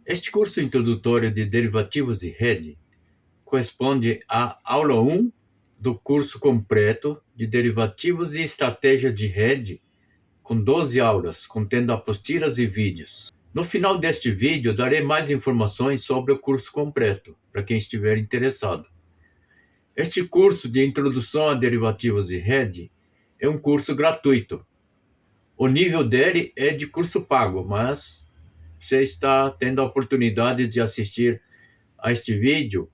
Este curso introdutório de derivativos e rede corresponde à aula 1 do curso completo de derivativos e estratégia de rede, com 12 aulas, contendo apostilas e vídeos. No final deste vídeo, darei mais informações sobre o curso completo, para quem estiver interessado. Este curso de introdução a derivativos e rede é um curso gratuito. O nível dele é de curso pago, mas você está tendo a oportunidade de assistir a este vídeo,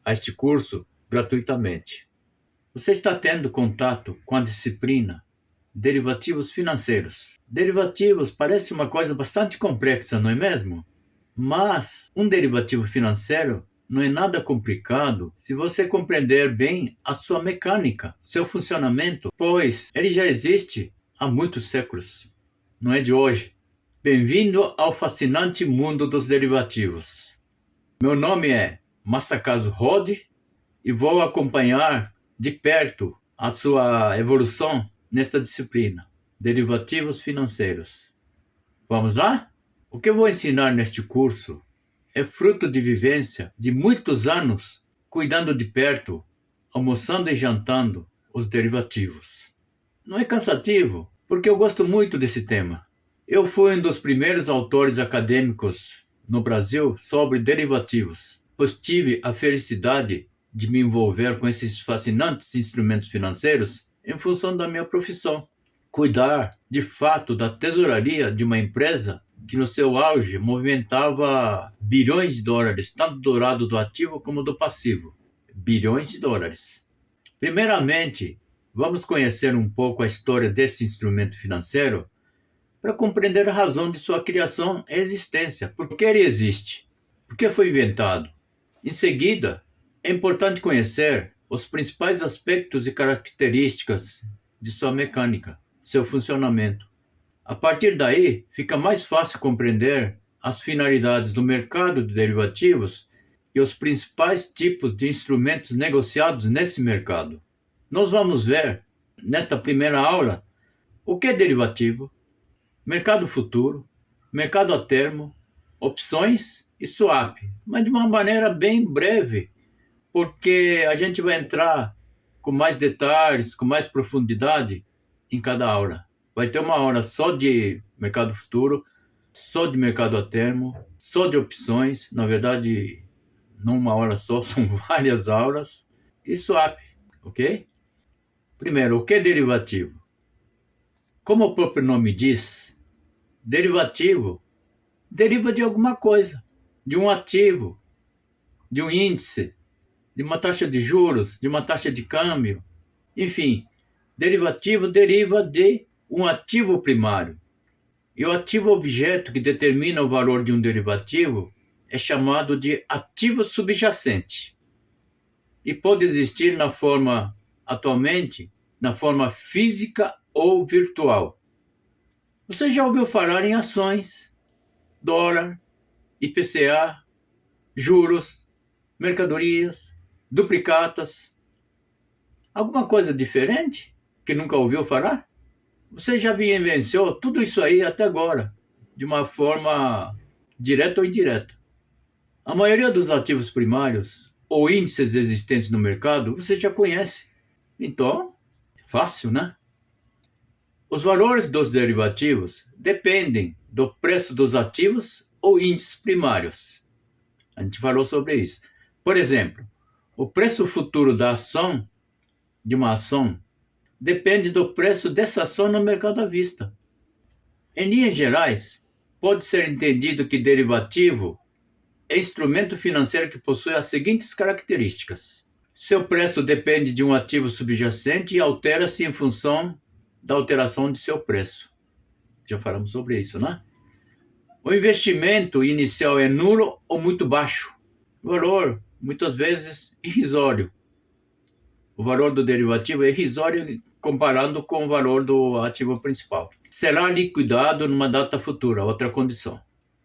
a este curso, gratuitamente. Você está tendo contato com a disciplina derivativos financeiros. Derivativos parece uma coisa bastante complexa, não é mesmo? Mas um derivativo financeiro não é nada complicado se você compreender bem a sua mecânica, seu funcionamento, pois ele já existe há muitos séculos, não é de hoje. Bem-vindo ao fascinante mundo dos derivativos. Meu nome é Masakazu Hodi e vou acompanhar de perto a sua evolução nesta disciplina, derivativos financeiros. Vamos lá? O que eu vou ensinar neste curso é fruto de vivência de muitos anos cuidando de perto, almoçando e jantando os derivativos. Não é cansativo, porque eu gosto muito desse tema. Eu fui um dos primeiros autores acadêmicos no Brasil sobre derivativos, pois tive a felicidade de me envolver com esses fascinantes instrumentos financeiros em função da minha profissão. Cuidar, de fato, da tesouraria de uma empresa que no seu auge movimentava bilhões de dólares, tanto do lado do ativo como do passivo. Bilhões de dólares. Primeiramente, vamos conhecer um pouco a história desse instrumento financeiro para compreender a razão de sua criação e existência. Por que ele existe? Por que foi inventado? Em seguida, é importante conhecer os principais aspectos e características de sua mecânica, seu funcionamento. A partir daí, fica mais fácil compreender as finalidades do mercado de derivativos e os principais tipos de instrumentos negociados nesse mercado. Nós vamos ver, nesta primeira aula, o que é derivativo, mercado futuro, mercado a termo, opções e swap, mas de uma maneira bem breve, porque a gente vai entrar com mais detalhes, com mais profundidade em cada aula. Vai ter uma aula só de mercado futuro, só de mercado a termo, só de opções, na verdade, não uma aula só, são várias aulas, e swap, ok? Primeiro, o que é derivativo? Como o próprio nome diz, derivativo deriva de alguma coisa, de um ativo, de um índice, de uma taxa de juros, de uma taxa de câmbio. Enfim, derivativo deriva de um ativo primário. E o ativo objeto que determina o valor de um derivativo é chamado de ativo subjacente. E pode existir atualmente, na forma física ou virtual. Você já ouviu falar em ações, dólar, IPCA, juros, mercadorias, duplicatas. Alguma coisa diferente que nunca ouviu falar? Você já vivenciou tudo isso aí até agora, de uma forma direta ou indireta. A maioria dos ativos primários ou índices existentes no mercado você já conhece. Então, é fácil, né? Os valores dos derivativos dependem do preço dos ativos ou índices primários. A gente falou sobre isso. Por exemplo, o preço futuro da ação, de uma ação, depende do preço dessa ação no mercado à vista. Em linhas gerais, pode ser entendido que derivativo é instrumento financeiro que possui as seguintes características. Seu preço depende de um ativo subjacente e altera-se em função da alteração de seu preço. Já falamos sobre isso, né? O investimento inicial é nulo ou muito baixo. O valor, muitas vezes, irrisório. O valor do derivativo é irrisório comparando com o valor do ativo principal. Será liquidado numa data futura, outra condição.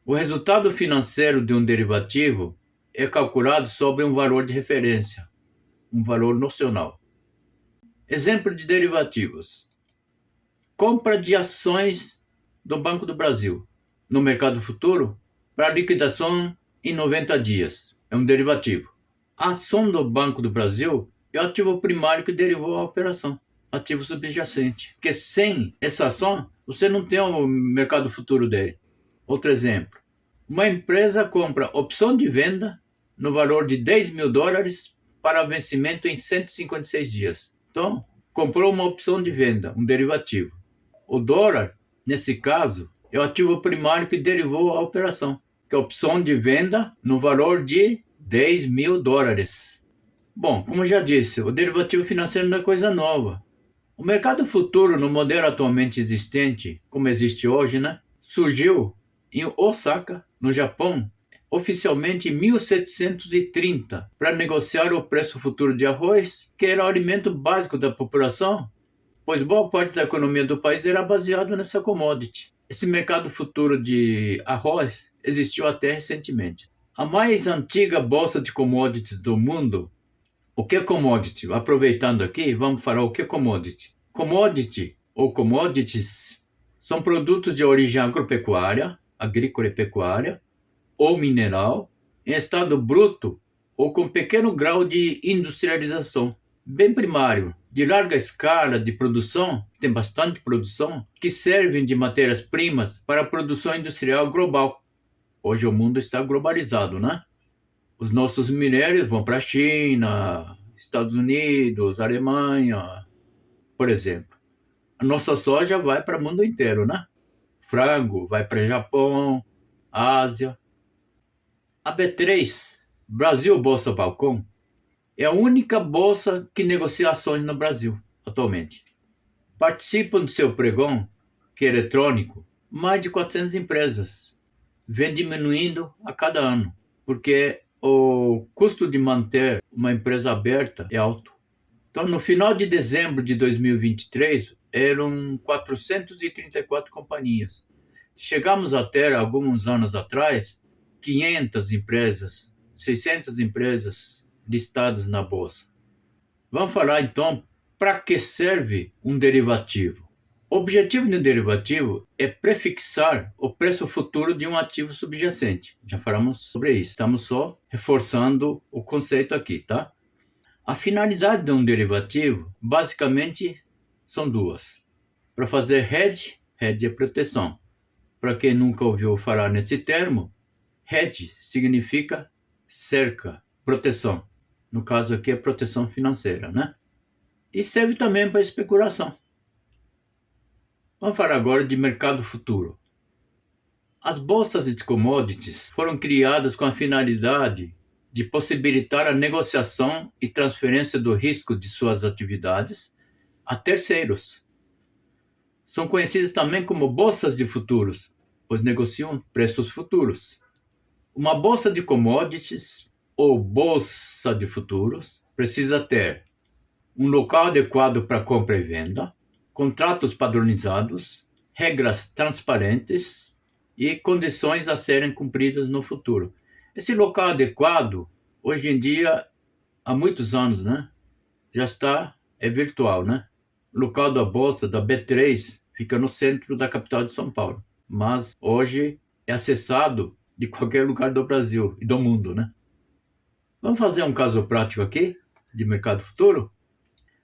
O resultado financeiro de um derivativo é calculado sobre um valor de referência, um valor nocional. Exemplo de derivativos. Compra de ações do Banco do Brasil. No mercado futuro, para liquidação em 90 dias. É um derivativo. A ação do Banco do Brasil é o ativo primário que derivou a operação, ativo subjacente. Porque sem essa ação, você não tem o mercado futuro dele. Outro exemplo. Uma empresa compra opção de venda no valor de $10.000 para vencimento em 156 dias. Então, comprou uma opção de venda, um derivativo. O dólar, nesse caso, é o ativo primário que derivou a operação, que é a opção de venda no valor de $10.000. Bom, como já disse, o derivativo financeiro não é coisa nova. O mercado futuro, no modelo atualmente existente, como existe hoje, surgiu em Osaka, no Japão, oficialmente em 1730, para negociar o preço futuro de arroz, que era o alimento básico da população, pois boa parte da economia do país era baseada nessa commodity. Esse mercado futuro de arroz existiu até recentemente. A mais antiga bolsa de commodities do mundo. O que é commodity? Aproveitando aqui, vamos falar o que é commodity. Commodity ou commodities são produtos de origem agropecuária, agrícola e pecuária, ou mineral, em estado bruto ou com pequeno grau de industrialização, bem primário, de larga escala de produção, tem bastante produção, que servem de matérias-primas para a produção industrial global. Hoje o mundo está globalizado, Os nossos minérios vão para a China, Estados Unidos, Alemanha, por exemplo. A nossa soja vai para o mundo inteiro, Frango vai para Japão, Ásia. A B3, Brasil Bolsa Balcão, é a única bolsa que negocia ações no Brasil atualmente. Participam do seu pregão, que é eletrônico, mais de 400 empresas. Vem diminuindo a cada ano, porque o custo de manter uma empresa aberta é alto. Então, no final de dezembro de 2023, eram 434 companhias. Chegamos a ter, alguns anos atrás, 500 empresas, 600 empresas listadas na bolsa. Vamos falar, então, para que serve um derivativo? O objetivo de um derivativo é prefixar o preço futuro de um ativo subjacente. Já falamos sobre isso. Estamos só reforçando o conceito aqui, A finalidade de um derivativo, basicamente, são duas. Para fazer hedge é proteção. Para quem nunca ouviu falar nesse termo, hedge significa cerca, proteção. No caso aqui é proteção financeira, E serve também para especulação. Vamos falar agora de mercado futuro. As bolsas de commodities foram criadas com a finalidade de possibilitar a negociação e transferência do risco de suas atividades a terceiros. São conhecidas também como bolsas de futuros, pois negociam preços futuros. Uma bolsa de commodities ou bolsa de futuros precisa ter um local adequado para compra e venda, contratos padronizados, regras transparentes e condições a serem cumpridas no futuro. Esse local adequado, hoje em dia, há muitos anos, já é virtual, O local da bolsa da B3 fica no centro da capital de São Paulo, mas hoje é acessado de qualquer lugar do Brasil e do mundo, Vamos fazer um caso prático aqui, de mercado futuro?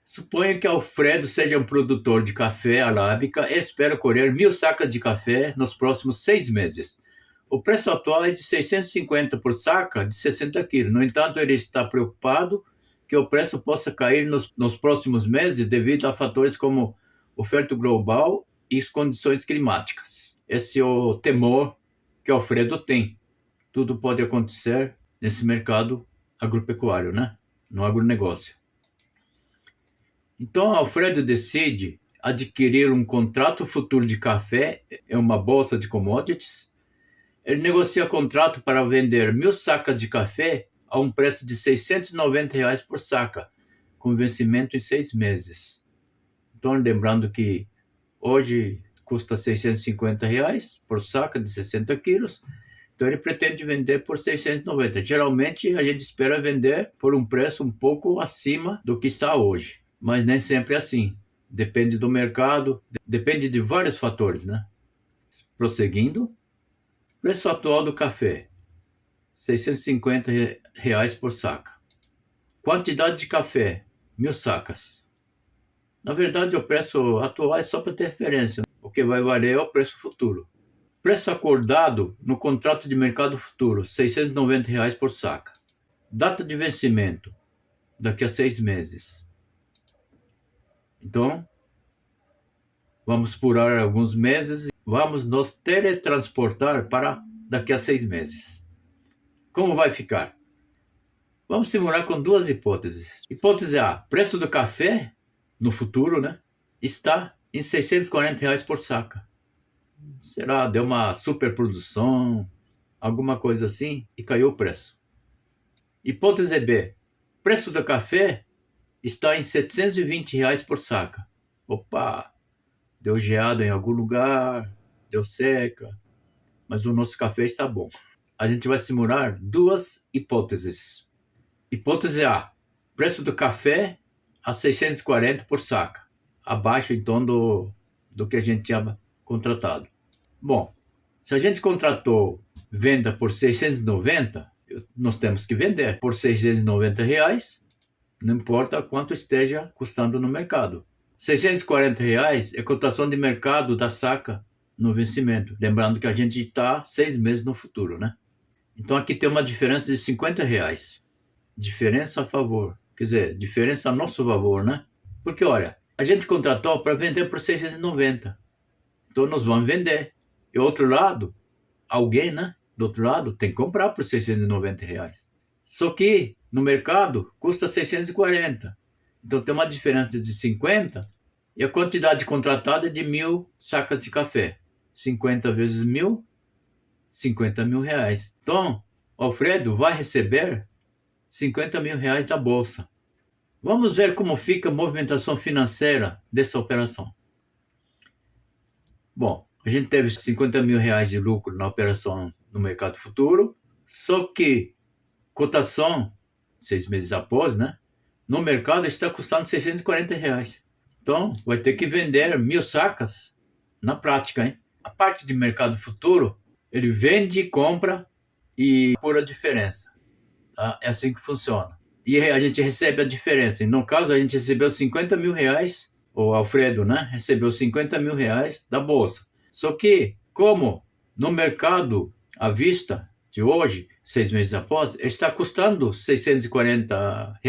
Suponha que Alfredo seja um produtor de café arábica e espera colher 1.000 sacas de café nos próximos 6 meses. O preço atual é de 650 por saca de 60 quilos. No entanto, ele está preocupado que o preço possa cair nos próximos meses devido a fatores como oferta global e as condições climáticas. Esse é o temor que Alfredo tem. Tudo pode acontecer nesse mercado agropecuário, no agronegócio. Então, Alfredo decide adquirir um contrato futuro de café em uma bolsa de commodities. Ele negocia contrato para vender 1.000 sacas de café a um preço de R$690 por saca, com vencimento em 6 meses. Então, lembrando que hoje custa R$650 por saca de 60 quilos, então ele pretende vender por 690. Geralmente, a gente espera vender por um preço um pouco acima do que está hoje. Mas nem sempre é assim. Depende do mercado, depende de vários fatores, Prosseguindo. Preço atual do café, R$ 650 por saca. Quantidade de café, 1.000 sacas. Na verdade, o preço atual é só para ter referência. O que vai valer é o preço futuro. Preço acordado no contrato de mercado futuro, R$ 690 por saca. Data de vencimento, daqui a 6 meses. Então, vamos pular alguns meses e vamos nos teletransportar para daqui a 6 meses. Como vai ficar? Vamos simular com duas hipóteses. Hipótese A, preço do café no futuro, né, está em R$ 640 por saca. Será? Deu uma superprodução, alguma coisa assim, e caiu o preço. Hipótese B, preço do café está em R$ 720 por saca. Opa, deu geada em algum lugar, deu seca, mas o nosso café está bom. A gente vai simular duas hipóteses. Hipótese A, preço do café a 640 por saca, abaixo então do que a gente tinha contratado. Bom, se a gente contratou venda por 690, nós temos que vender por R$ 690, não importa quanto esteja custando no mercado. R$ 640 é cotação de mercado da saca no vencimento. Lembrando que a gente está 6 meses no futuro, né? Então aqui tem uma diferença de R$ 50. Diferença a favor. Quer dizer, diferença a nosso favor, né? Porque, olha, a gente contratou para vender por 690. Então nós vamos vender. E outro lado, alguém, né? Do outro lado, tem que comprar por R$ 690. Só que no mercado custa 640. Então tem uma diferença de 50 e a quantidade contratada é de 1.000 sacas de café. 50 vezes 1.000, R$ 50.000. Então, o Alfredo vai receber R$ 50.000 da bolsa. Vamos ver como fica a movimentação financeira dessa operação. Bom, a gente teve R$ 50.000 de lucro na operação no mercado futuro, só que cotação, 6 meses após, né? No mercado está custando R$ 640. Então, vai ter que vender 1.000 sacas na prática, hein? A parte de mercado futuro, ele vende, compra e pura diferença. Tá? É assim que funciona. E a gente recebe a diferença. E no caso, a gente recebeu R$ 50.000, o Alfredo, né? Recebeu R$ 50.000 da bolsa. Só que, como no mercado à vista de hoje, 6 meses após, está custando R$ 640.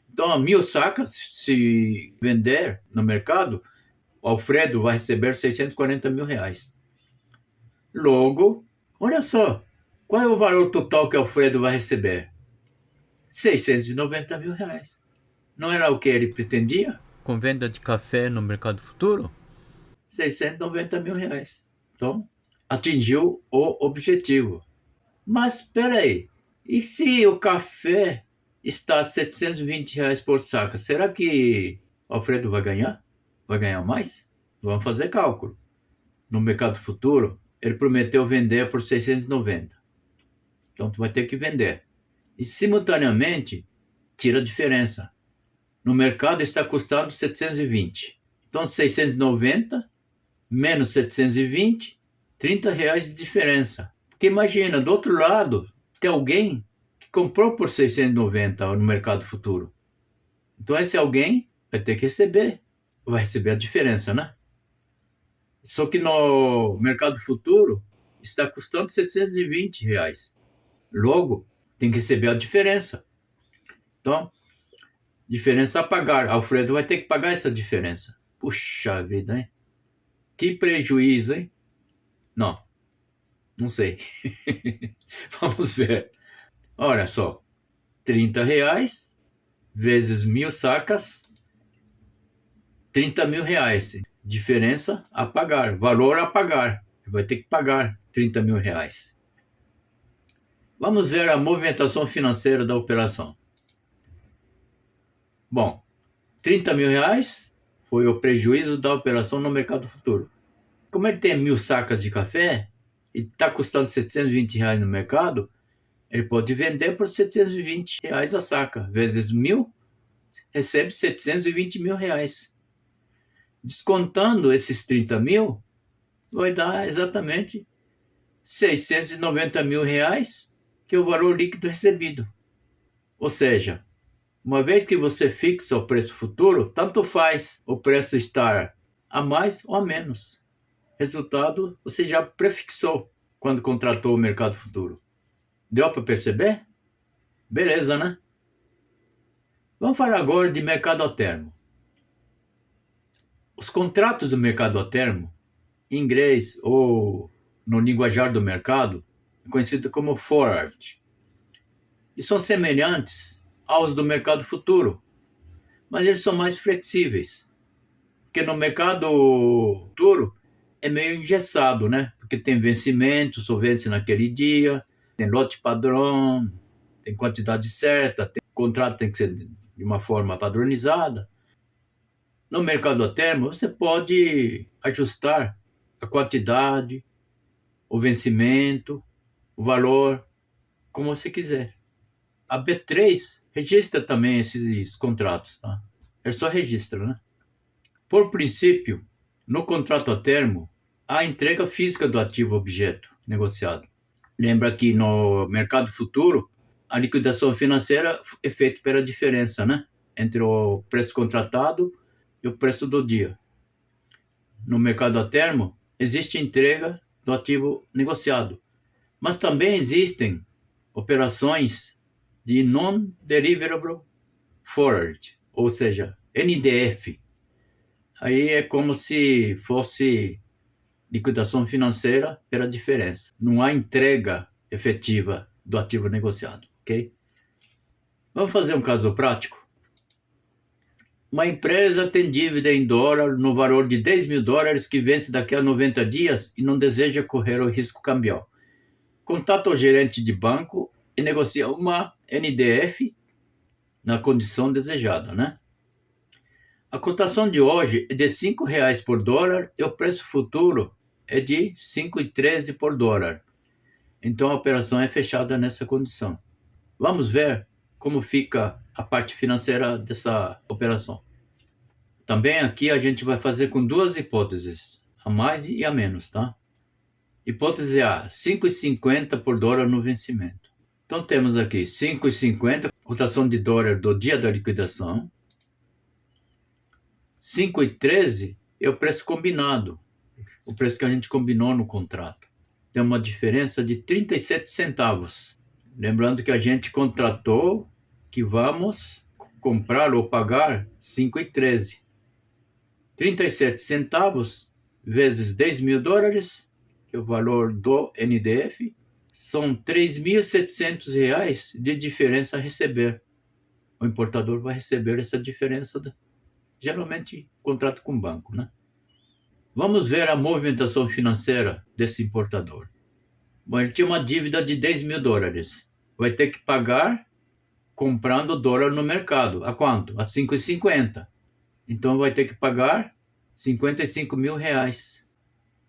Então, 1.000 sacas, se vender no mercado, o Alfredo vai receber R$ 640.000. Logo, olha só, qual é o valor total que o Alfredo vai receber? R$ 690.000. Não era o que ele pretendia? Com venda de café no mercado futuro? R$ 690.000. Então, atingiu o objetivo. Mas espera aí, e se o café está a R$ 720 por saca, será que o Alfredo vai ganhar? Vai ganhar mais? Vamos fazer cálculo. No mercado futuro, ele prometeu vender por 690. Então, tu vai ter que vender. E, simultaneamente, tira a diferença. No mercado está custando 720. Então, 690 menos 720, R$ 30 de diferença. Porque imagina, do outro lado, tem alguém que comprou por 690 no mercado futuro. Então esse alguém vai ter que receber, vai receber a diferença, né? Só que no mercado futuro está custando R$ 620. Logo, tem que receber a diferença. Então, diferença a pagar. Alfredo vai ter que pagar essa diferença. Puxa vida, hein? Que prejuízo, hein? Não sei. Vamos ver. Olha só. R$ 30 vezes 1.000 sacas, R$ 30.000. Diferença a pagar. Valor a pagar. Vai ter que pagar R$ 30.000. Vamos ver a movimentação financeira da operação. Bom, R$ 30.000 foi o prejuízo da operação no mercado futuro. Como ele tem 1.000 sacas de café e está custando R$ 720 no mercado, ele pode vender por R$ 720 a saca. Vezes 1.000, recebe R$ 720.000. Descontando esses 30.000, vai dar exatamente 690 mil reais, que é o valor líquido recebido. Ou seja, uma vez que você fixa o preço futuro, tanto faz o preço estar a mais ou a menos. Resultado, você já prefixou quando contratou o mercado futuro. Deu para perceber? Beleza, né? Vamos falar agora de mercado a termo. Os contratos do mercado a termo, em inglês ou no linguajar do mercado, é conhecido como forward, e são semelhantes aos do mercado futuro, mas eles são mais flexíveis, porque no mercado futuro é meio engessado, né? Porque tem vencimento, só vence naquele dia, tem lote padrão, tem quantidade certa, o contrato tem que ser de uma forma padronizada. No mercado a termo, você pode ajustar a quantidade, o vencimento, o valor, como você quiser. A B3 registra também esses contratos, tá? Ele só registra, né? Por princípio, no contrato a termo, há a entrega física do ativo objeto negociado. Lembra que no mercado futuro, a liquidação financeira é feita pela diferença, né? Entre o preço contratado e o preço do dia. No mercado a termo, existe entrega do ativo negociado, mas também existem operações de Non-Deliverable Forward, ou seja, NDF. Aí é como se fosse liquidação financeira pela diferença. Não há entrega efetiva do ativo negociado, ok? Vamos fazer um caso prático. Uma empresa tem dívida em dólar no valor de 10 mil dólares que vence daqui a 90 dias e não deseja correr o risco cambial. Contata o gerente de banco e negocia uma NDF na condição desejada, né? A cotação de hoje é de R$ 5 por dólar e o preço futuro é de R$ 5,13 por dólar. Então a operação é fechada nessa condição. Vamos ver como fica a parte financeira dessa operação. Também aqui a gente vai fazer com duas hipóteses, a mais e a menos, tá? Hipótese A, 5,50 por dólar no vencimento. Então temos aqui 5,50, cotação de dólar do dia da liquidação. 5,13 é o preço combinado, o preço que a gente combinou no contrato. Tem uma diferença de 37 centavos. Lembrando que a gente contratou que vamos comprar ou pagar 5,13. 37 centavos vezes 10 mil dólares, que é o valor do NDF, são R$ 3.700 de diferença a receber. O importador vai receber essa diferença, geralmente contrato com banco, né? Vamos ver a movimentação financeira desse importador. Bom, ele tinha uma dívida de 10 mil dólares. Vai ter que pagar comprando dólar no mercado. A quanto? A 5,50. Então vai ter que pagar R$ 55 mil.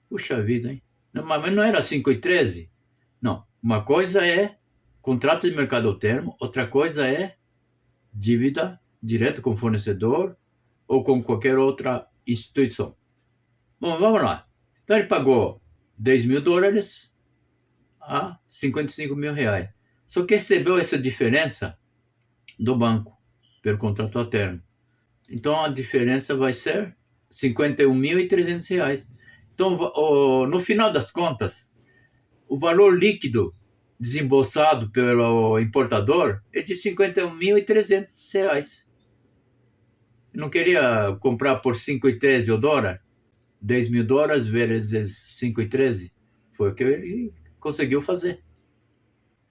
Puxa vida, hein? Não, mas não era 5,13? Não. Uma coisa é contrato de mercado ao termo, outra coisa é dívida direta com fornecedor ou com qualquer outra instituição. Bom, vamos lá. Então ele pagou 10 mil dólares a 55 mil reais. Só que recebeu essa diferença do banco pelo contrato a termo. Então a diferença vai ser R$ 51.300. Então, no final das contas, o valor líquido desembolsado pelo importador é de R$ 51.300. Não queria comprar por 5,13 o dólar? 10 mil dólares vezes 5,13? Foi o que ele conseguiu fazer.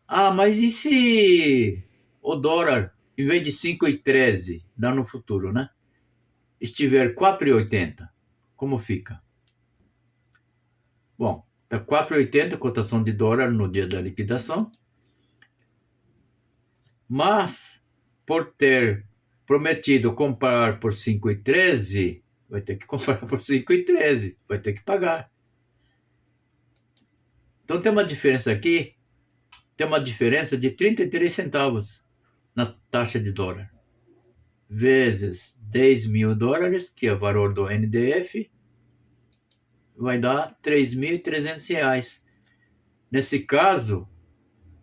Ah, mas e se o dólar, em vez de 5,13, dá no futuro, né? Estiver 4,80, como fica? Bom, está 4,80 a cotação de dólar no dia da liquidação. Mas, por ter prometido comprar por 5,13, vai ter que comprar por 5,13, vai ter que pagar. Então tem uma diferença aqui, tem uma diferença de 33 centavos na taxa de dólar. Vezes 10 mil dólares, que é o valor do NDF, vai dar R$ 3.300. Nesse caso,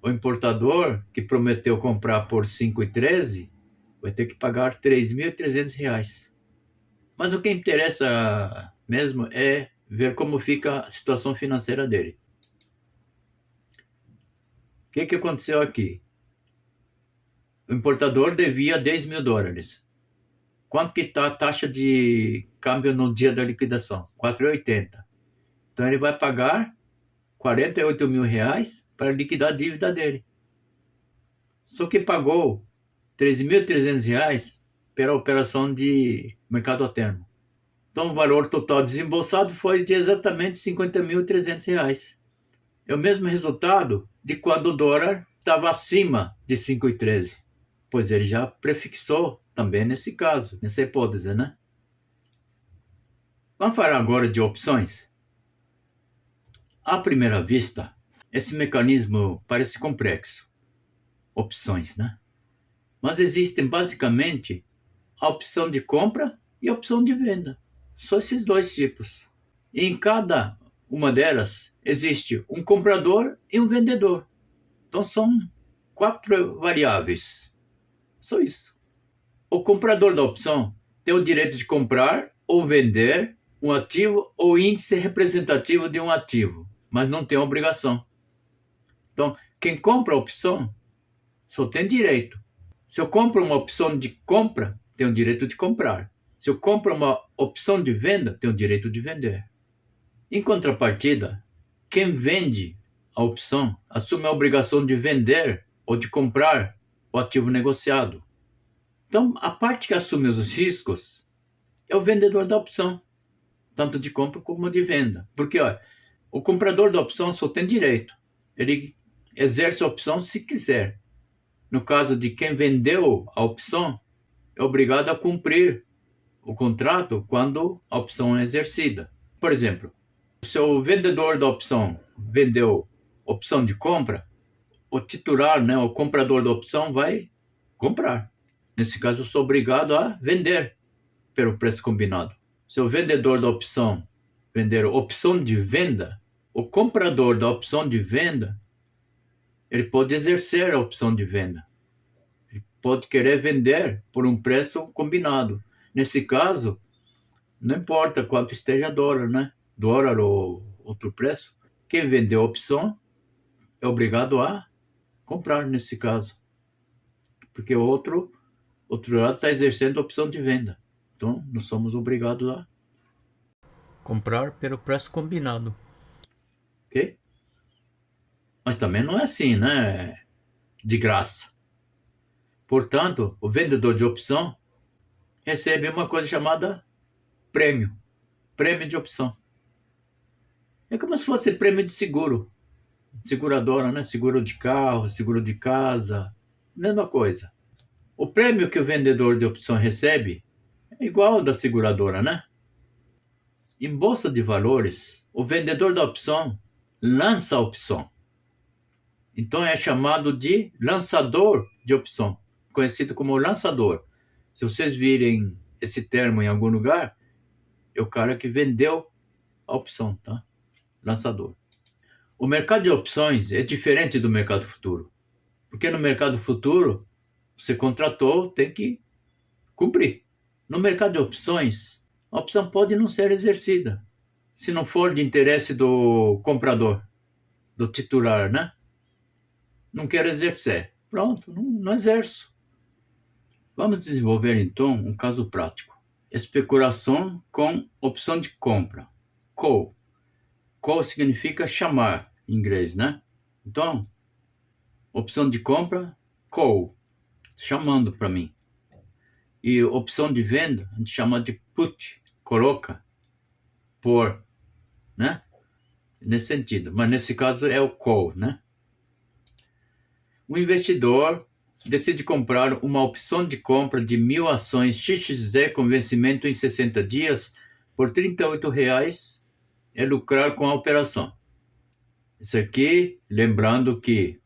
o importador que prometeu comprar por 5,13 vai ter que pagar R$ 3.300. Mas o que interessa mesmo é ver como fica a situação financeira dele. O que aconteceu aqui? O importador devia US$ 10.000. Quanto que está a taxa de câmbio no dia da liquidação? 4,80. Então ele vai pagar R$ 48.000 para liquidar a dívida dele. Só que pagou R$ 3.300 pela operação de mercado a termo. Então o valor total desembolsado foi de exatamente R$ 50.300. É o mesmo resultado de quando o dólar estava acima de 5,13, pois ele já prefixou também nesse caso, nessa hipótese, né? Vamos falar agora de opções. À primeira vista, esse mecanismo parece complexo. Opções, né? Mas existem basicamente a opção de compra e a opção de venda. Só esses dois tipos. E em cada uma delas existe um comprador e um vendedor. Então são 4 variáveis. Só isso. O comprador da opção tem o direito de comprar ou vender um ativo ou índice representativo de um ativo, mas não tem obrigação. Então, quem compra a opção só tem direito. Se eu compro uma opção de compra, tenho o direito de comprar. Se eu compro uma opção de venda, tenho o direito de vender. Em contrapartida, quem vende a opção assume a obrigação de vender ou de comprar o ativo negociado. Então, a parte que assume os riscos é o vendedor da opção, tanto de compra como de venda. Porque o comprador da opção só tem direito. Ele exerce a opção se quiser. No caso de quem vendeu a opção, é obrigado a cumprir o contrato quando a opção é exercida. Por exemplo, se o vendedor da opção vendeu opção de compra, o titular, né, o comprador da opção vai comprar. Nesse caso, eu sou obrigado a vender pelo preço combinado. Se o vendedor da opção vender opção de venda, o comprador da opção de venda, ele pode exercer a opção de venda. Ele pode querer vender por um preço combinado. Nesse caso, não importa quanto esteja dólar, né? Dólar ou outro preço. Quem vendeu a opção é obrigado a comprar nesse caso. Porque o outro lado está exercendo a opção de venda. Então, nós somos obrigados a comprar pelo preço combinado. Ok? Mas também não é assim, né? De graça. Portanto, o vendedor de opção recebe uma coisa chamada prêmio. Prêmio de opção. É como se fosse prêmio de seguro. Seguradora, né? Seguro de carro, seguro de casa. Mesma coisa. O prêmio que o vendedor de opção recebe é igual ao da seguradora, né? Em bolsa de valores, o vendedor da opção lança a opção. Então é chamado de lançador de opção, conhecido como lançador. Se vocês virem esse termo em algum lugar, é o cara que vendeu a opção, tá? Lançador. O mercado de opções é diferente do mercado futuro, porque no mercado futuro, você contratou, tem que cumprir. No mercado de opções, a opção pode não ser exercida, se não for de interesse do comprador, do titular, né? Não quero exercer. Pronto, não exerço. Vamos desenvolver então um caso prático. Especulação com opção de compra. Call. Call significa chamar em inglês, né? Então, opção de compra, call, chamando para mim. E opção de venda, a gente chama de put, coloca, por, né? Nesse sentido. Mas nesse caso é o call, né? O investidor decide comprar uma opção de compra de 1.000 ações XXZ com vencimento em 60 dias por R$ 38 e lucrar com a operação. Isso aqui, lembrando que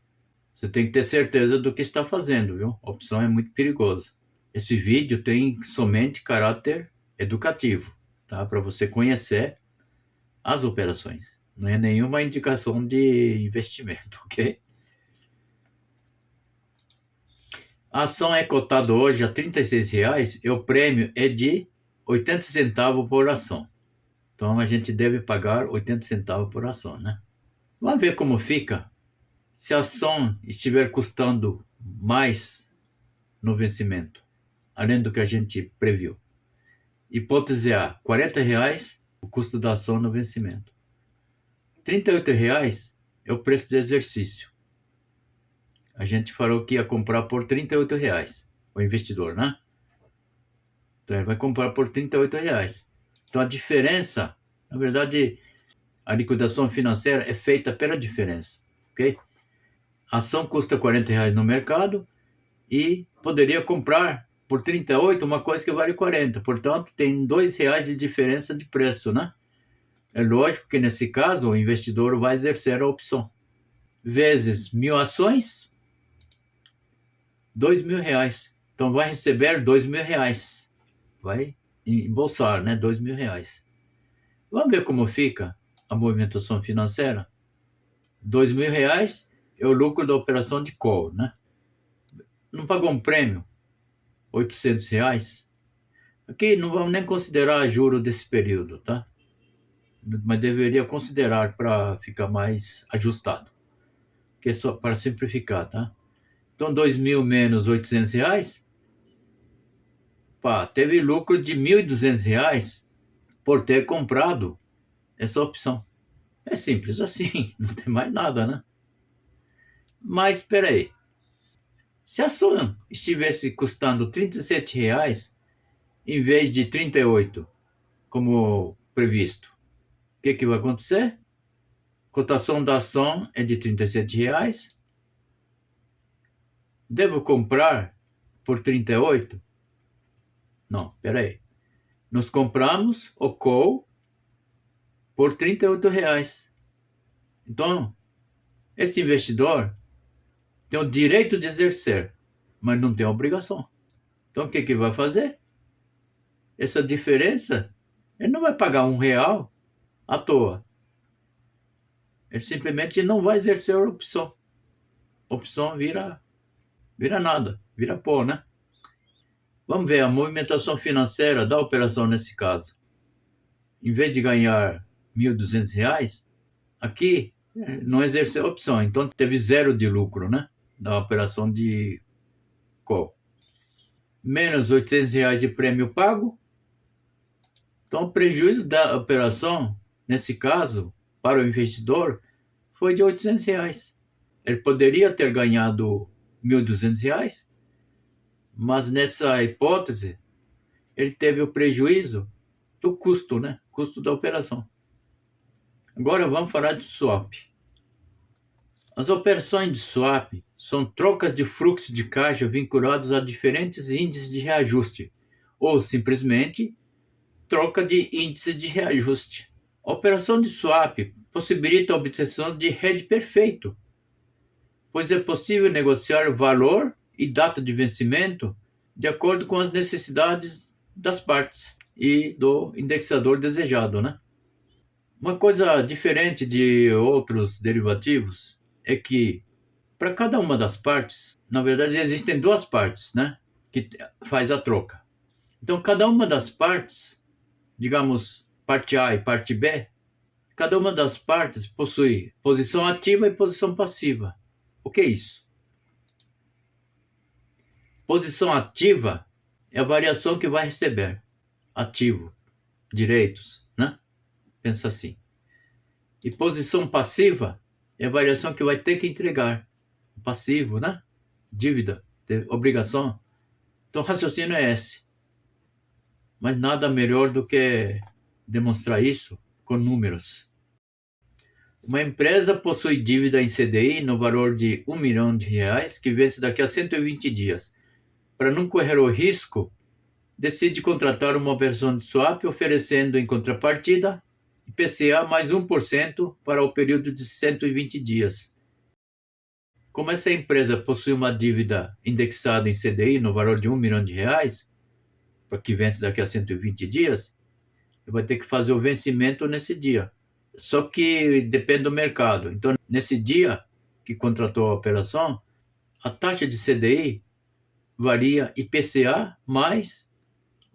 você tem que ter certeza do que está fazendo, viu? A opção é muito perigosa. Esse vídeo tem somente caráter educativo, tá? Para você conhecer as operações. Não é nenhuma indicação de investimento, ok? A ação é cotada hoje a R$ 36 e o prêmio é de 80 centavos por ação. Então a gente deve pagar 80 centavos por ação, né? Vamos ver como fica se a ação estiver custando mais no vencimento, além do que a gente previu. Hipótese A, R$ 40 o custo da ação no vencimento. R$ 38 é o preço do exercício. A gente falou que ia comprar por R$ 38, o investidor, né? Então ele vai comprar por R$ 38. Então a diferença, na verdade, a liquidação financeira é feita pela diferença, ok? A ação custa R$ 40 no mercado e poderia comprar por 38 uma coisa que vale 40. Portanto, tem R$ 2 de diferença de preço, né? É lógico que nesse caso o investidor vai exercer a opção. Vezes 1.000 ações, R$ 2.000. Então vai receber R$ 2.000. Vai embolsar, né? R$ 2.000. Vamos ver como fica a movimentação financeira. R$ 2.000 é o lucro da operação de call, né? Não pagou um prêmio? R$ 800. Aqui não vamos nem considerar juro desse período, tá? Mas deveria considerar para ficar mais ajustado. Que é só para simplificar, tá? Então, 2.000 menos R$ 800, pá, teve lucro de R$ 1.200 por ter comprado essa opção. É simples assim, não tem mais nada, né? Mas, espera aí. Se a ação estivesse custando R$ 37 em vez de 38, como previsto, o que vai acontecer? Cotação da ação é de R$ 37. Devo comprar por 38? Não, peraí. Nós compramos o call por R$ 38. Então, esse investidor tem o direito de exercer, mas não tem a obrigação. Então, o que vai fazer? Essa diferença, ele não vai pagar R$ 1 à toa. Ele simplesmente não vai exercer a opção. A opção vira nada, vira pó, né? Vamos ver a movimentação financeira da operação nesse caso. Em vez de ganhar R$ 1.200, aqui não exerceu a opção, então teve zero de lucro, né? Da operação de call. Menos R$ 800 de prêmio pago. Então o prejuízo da operação, nesse caso, para o investidor, foi de R$ 800. Ele poderia ter ganhado R$ 1.200, mas nessa hipótese, ele teve o prejuízo do custo, né? Custo da operação. Agora vamos falar de swap. As operações de swap são trocas de fluxo de caixa vinculados a diferentes índices de reajuste, ou simplesmente troca de índice de reajuste. A operação de swap possibilita a obtenção de hedge perfeito, pois é possível negociar valor e data de vencimento de acordo com as necessidades das partes e do indexador desejado, né? Uma coisa diferente de outros derivativos é que para cada uma das partes, na verdade existem duas partes, né, que faz a troca. Então cada uma das partes, digamos, parte A e parte B, cada uma das partes possui posição ativa e posição passiva. O que é isso? Posição ativa é a variação que vai receber. Ativo, direitos, né? Pensa assim. E posição passiva é a variação que vai ter que entregar. Passivo, né? Dívida, obrigação. Então o raciocínio é esse. Mas nada melhor do que demonstrar isso com números. Uma empresa possui dívida em CDI no valor de R$ 1 milhão que vence daqui a 120 dias. Para não correr o risco, decide contratar uma operação de swap oferecendo em contrapartida IPCA mais 1% para o período de 120 dias. Como essa empresa possui uma dívida indexada em CDI no valor de R$ 1 milhão, para que vence daqui a 120 dias, vai ter que fazer o vencimento nesse dia. Só que depende do mercado. Então, nesse dia que contratou a operação, a taxa de CDI varia IPCA mais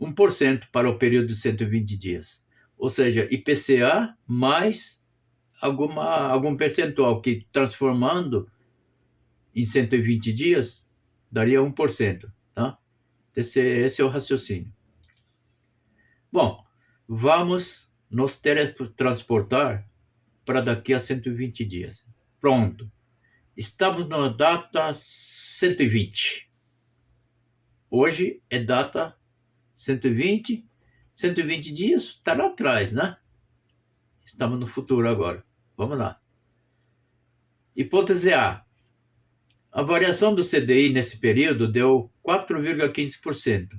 1% para o período de 120 dias. Ou seja, IPCA mais algum percentual, que transformando em 120 dias daria 1%. Tá? Esse é o raciocínio. Bom, vamos nos teletransportar para daqui a 120 dias. Pronto. Estamos na data 120. Hoje é data 120. 120 dias está lá atrás, né? Estamos no futuro agora. Vamos lá. Hipótese A. A variação do CDI nesse período deu 4,15%.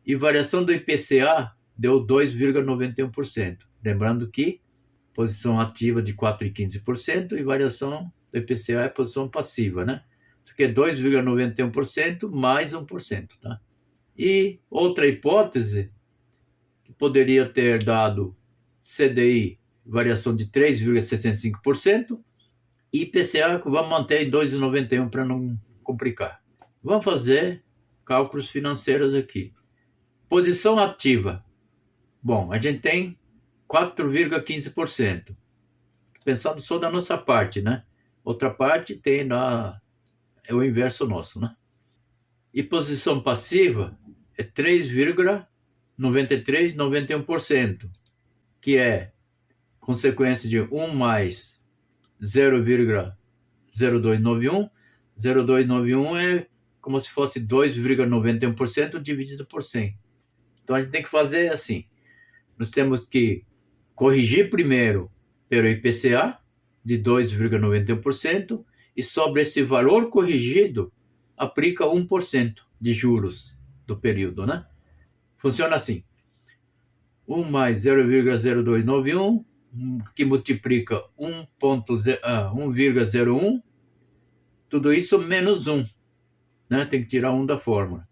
E variação do IPCA deu 2,91%. Lembrando que posição ativa de 4,15% e variação do IPCA é posição passiva, né? Isso aqui é 2,91% mais 1%, tá? E outra hipótese, que poderia ter dado CDI, variação de 3,65%, e IPCA vamos manter em 2,91% para não complicar. Vamos fazer cálculos financeiros aqui. Posição ativa. Bom, a gente tem 4,15%. Pensando só da nossa parte, né? Outra parte tem é o inverso nosso, né? E posição passiva é 3,9391%, que é consequência de 1 mais 0,0291. 0,291 é como se fosse 2,91% dividido por 100. Então a gente tem que fazer assim. Nós temos que corrigir primeiro pelo IPCA de 2,91% e sobre esse valor corrigido aplica 1% de juros do período, né? Funciona assim. 1 mais 0,0291, que multiplica 1,01, tudo isso menos 1, né? Tem que tirar 1 da fórmula.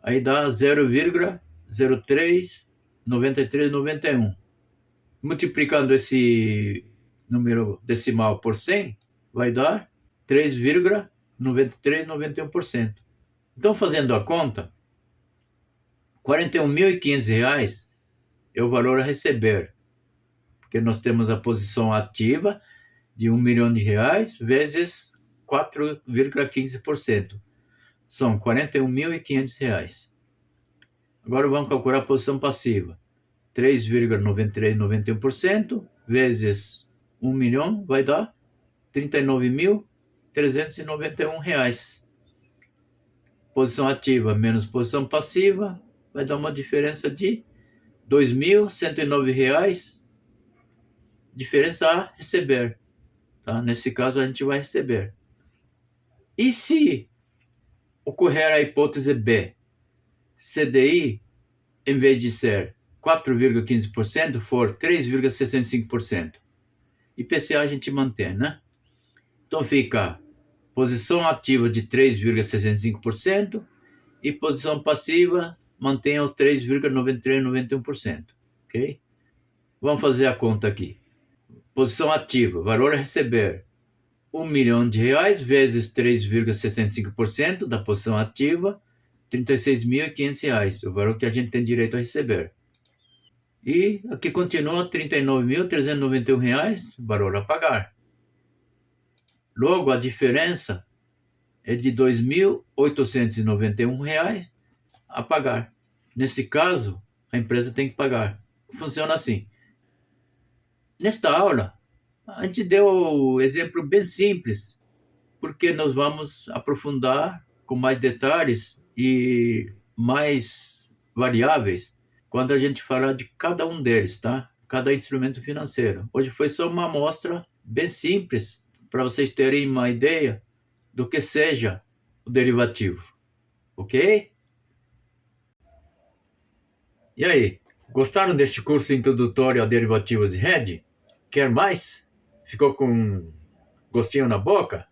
Aí dá 0,039391. Multiplicando esse número decimal por 100, vai dar 3,9391%. Então, fazendo a conta, R$ 41.500 é o valor a receber, porque nós temos a posição ativa de R$ 1 milhão vezes 4,15%. São R$ 41.500. Agora vamos calcular a posição passiva. 3,9391% vezes 1 milhão vai dar R$ 39.391. Posição ativa menos posição passiva vai dar uma diferença de R$ 2.109. Diferença a receber. Tá? Nesse caso, a gente vai receber. E se ocorrer a hipótese B, CDI, em vez de ser 4,15%, for 3,65%. IPCA a gente mantém, né? Então fica posição ativa de 3,65% e posição passiva mantém o 3,9391%. Ok? Vamos fazer a conta aqui. Posição ativa, valor a receber, R$ 1 milhão vezes 3,65% da posição ativa, R$ 36.500, o valor que a gente tem direito a receber. E aqui continua R$ 39.391, valor a pagar. Logo, a diferença é de R$ 2.891 a pagar. Nesse caso, a empresa tem que pagar. Funciona assim. Nesta aula, a gente deu o exemplo bem simples, porque nós vamos aprofundar com mais detalhes e mais variáveis quando a gente falar de cada um deles, tá? Cada instrumento financeiro. Hoje foi só uma amostra bem simples para vocês terem uma ideia do que seja o derivativo, ok? E aí, gostaram deste curso introdutório a derivativos de hedge? Quer mais? Ficou com gostinho na boca?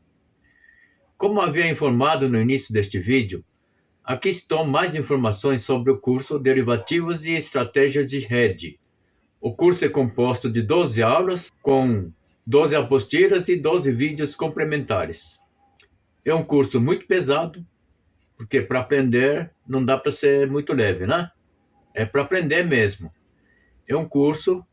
Como havia informado no início deste vídeo, aqui estão mais informações sobre o curso Derivativos e Estratégias de Hedge, O curso é composto de 12 aulas, com 12 apostilas e 12 vídeos complementares. É um curso muito pesado, porque para aprender não dá para ser muito leve, né? É para aprender mesmo. É um curso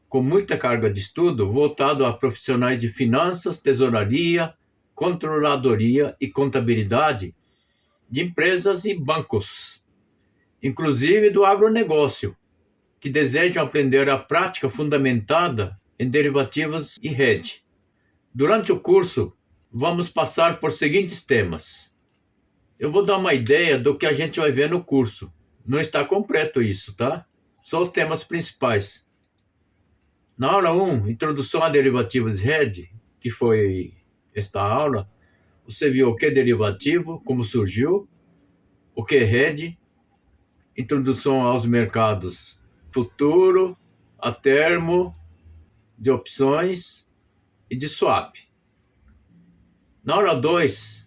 com muita carga de estudo voltado a profissionais de finanças, tesouraria, controladoria e contabilidade de empresas e bancos, inclusive do agronegócio, que desejam aprender a prática fundamentada em derivativos e hedge. Durante o curso, vamos passar por seguintes temas. Eu vou dar uma ideia do que a gente vai ver no curso. Não está completo isso, tá? Só os temas principais. Na aula 1, Introdução a Derivativos e hedge, que foi esta aula, você viu o que é derivativo, como surgiu, o que é hedge, introdução aos mercados futuro, a termo, de opções e de swap. Na aula 2,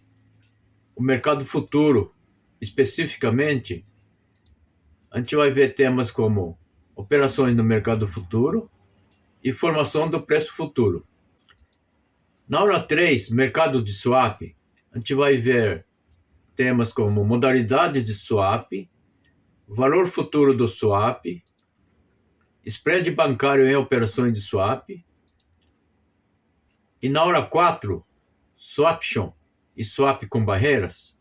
o mercado futuro, especificamente, a gente vai ver temas como operações no mercado futuro e formação do preço futuro. Na aula 3, mercado de swap, a gente vai ver temas como modalidades de swap, valor futuro do swap, spread bancário em operações de swap. E na aula 4, swaption e swap com barreiras,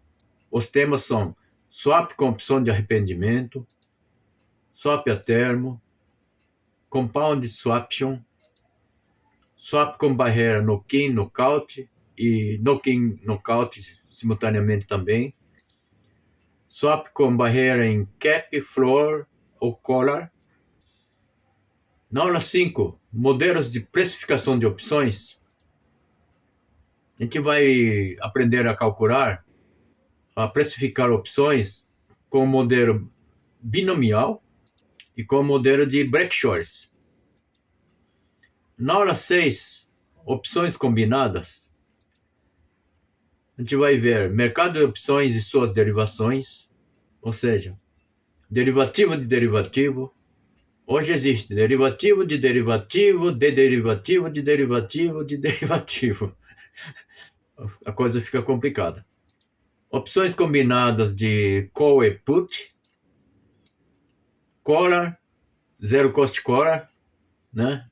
os temas são swap com opção de arrependimento, swap a termo, compound swaption, swap com barreira knock-in, knockout e knock-in, knockout simultaneamente também, swap com barreira em cap, floor ou collar. Na aula 5, modelos de precificação de opções, a gente vai aprender a calcular, a precificar opções com o modelo binomial e com o modelo de Black-Scholes. Na aula 6, opções combinadas, a gente vai ver mercado de opções e suas derivações, ou seja, derivativo de derivativo. Hoje existe derivativo de derivativo, de derivativo, de derivativo, de derivativo. A coisa fica complicada. Opções combinadas de call e put, collar, zero cost collar, né?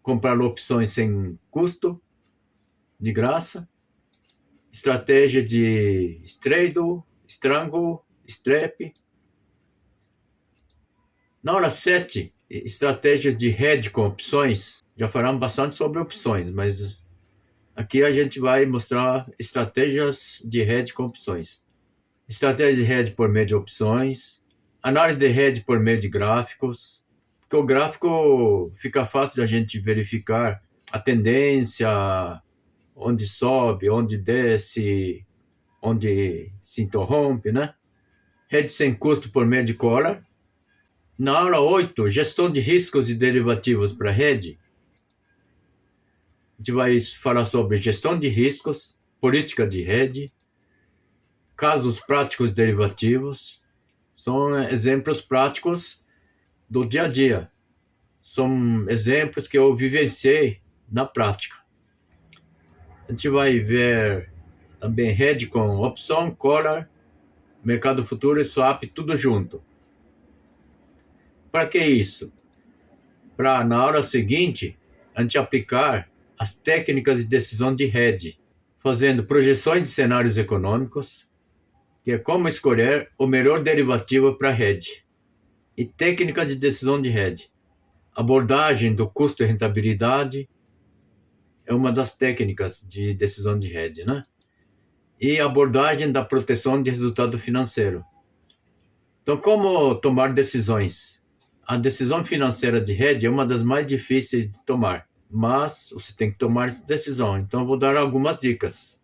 Comprar opções sem custo, de graça. Estratégia de straddle, strangle, strap. Na hora 7, estratégias de hedge com opções. Já falamos bastante sobre opções, mas aqui a gente vai mostrar estratégias de hedge com opções. Estratégia de hedge por meio de opções. Análise de hedge por meio de gráficos. Porque o gráfico fica fácil de a gente verificar a tendência, onde sobe, onde desce, onde se interrompe, né? Hedge sem custo por meio de collar. Na aula 8, gestão de riscos e derivativos para hedge, a gente vai falar sobre gestão de riscos, política de hedge, casos práticos derivativos, são exemplos práticos do dia a dia, são exemplos que eu vivenciei na prática. A gente vai ver também hedge com opção, collar, mercado futuro e swap, tudo junto. Para que isso? Para na hora seguinte a gente aplicar as técnicas de decisão de hedge, fazendo projeções de cenários econômicos, que é como escolher o melhor derivativo para hedge, e técnica de decisão de hedge. Abordagem do custo e rentabilidade é uma das técnicas de decisão de hedge, né? E abordagem da proteção de resultado financeiro. Então, como tomar decisões? A decisão financeira de hedge é uma das mais difíceis de tomar, mas você tem que tomar decisão. Então, eu vou dar algumas dicas.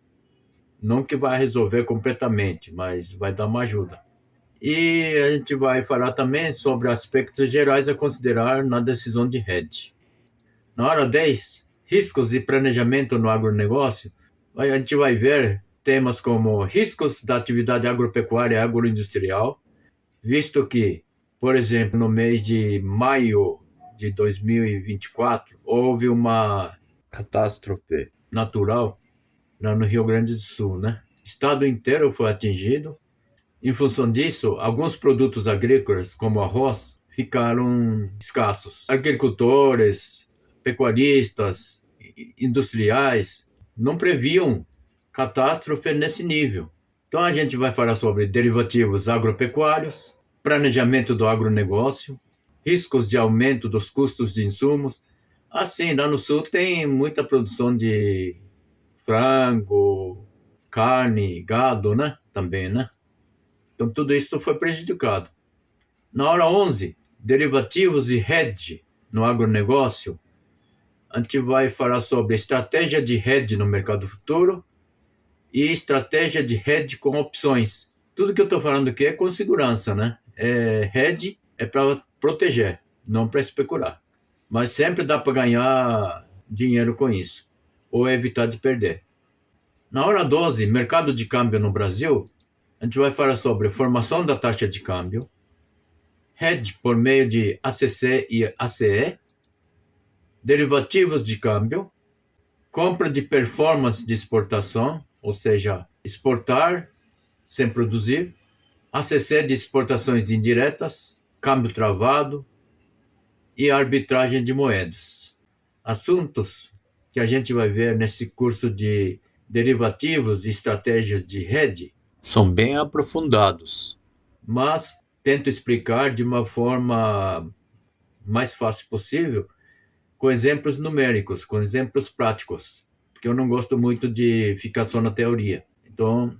Não que vai resolver completamente, mas vai dar uma ajuda. E a gente vai falar também sobre aspectos gerais a considerar na decisão de hedge. Na hora 10, riscos e planejamento no agronegócio, a gente vai ver temas como riscos da atividade agropecuária e agroindustrial, visto que, por exemplo, no mês de maio de 2024, houve uma catástrofe natural lá no Rio Grande do Sul, né? O estado inteiro foi atingido. Em função disso, alguns produtos agrícolas, como arroz, ficaram escassos. Agricultores, pecuaristas, industriais não previam catástrofe nesse nível. Então a gente vai falar sobre derivativos agropecuários, planejamento do agronegócio, riscos de aumento dos custos de insumos. Assim, lá no sul tem muita produção de frango, carne, gado, né? Também, né? Então tudo isso foi prejudicado. Na hora 11, derivativos e hedge no agronegócio, a gente vai falar sobre estratégia de hedge no mercado futuro e estratégia de hedge com opções. Tudo que eu estou falando aqui é com segurança, né? Hedge é para proteger, não para especular. Mas sempre dá para ganhar dinheiro com isso, ou evitar de perder. Na hora 12, mercado de câmbio no Brasil, a gente vai falar sobre formação da taxa de câmbio, hedge por meio de ACC e ACE, derivativos de câmbio, compra de performance de exportação, ou seja, exportar sem produzir, ACC de exportações indiretas, câmbio travado e arbitragem de moedas. Assuntos que a gente vai ver nesse curso de derivativos e estratégias de hedge são bem aprofundados, mas tento explicar de uma forma mais fácil possível, com exemplos numéricos, com exemplos práticos, porque eu não gosto muito de ficar só na teoria. Então,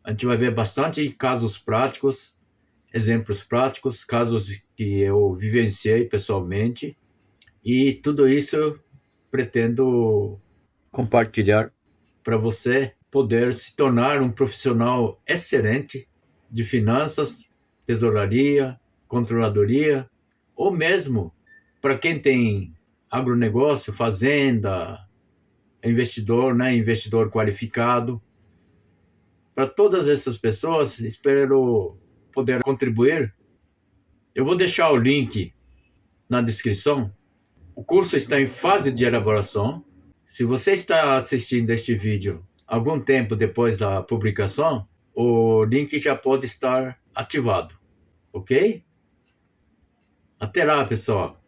a gente vai ver bastante casos práticos, exemplos práticos, casos que eu vivenciei pessoalmente, e tudo isso eu pretendo compartilhar para você poder se tornar um profissional excelente de finanças, tesouraria, controladoria, ou mesmo para quem tem agronegócio, fazenda, investidor, né, investidor qualificado. Para todas essas pessoas, espero poder contribuir. Eu vou deixar o link na descrição. O curso está em fase de elaboração. Se você está assistindo este vídeo algum tempo depois da publicação, o link já pode estar ativado, ok? Até lá, pessoal!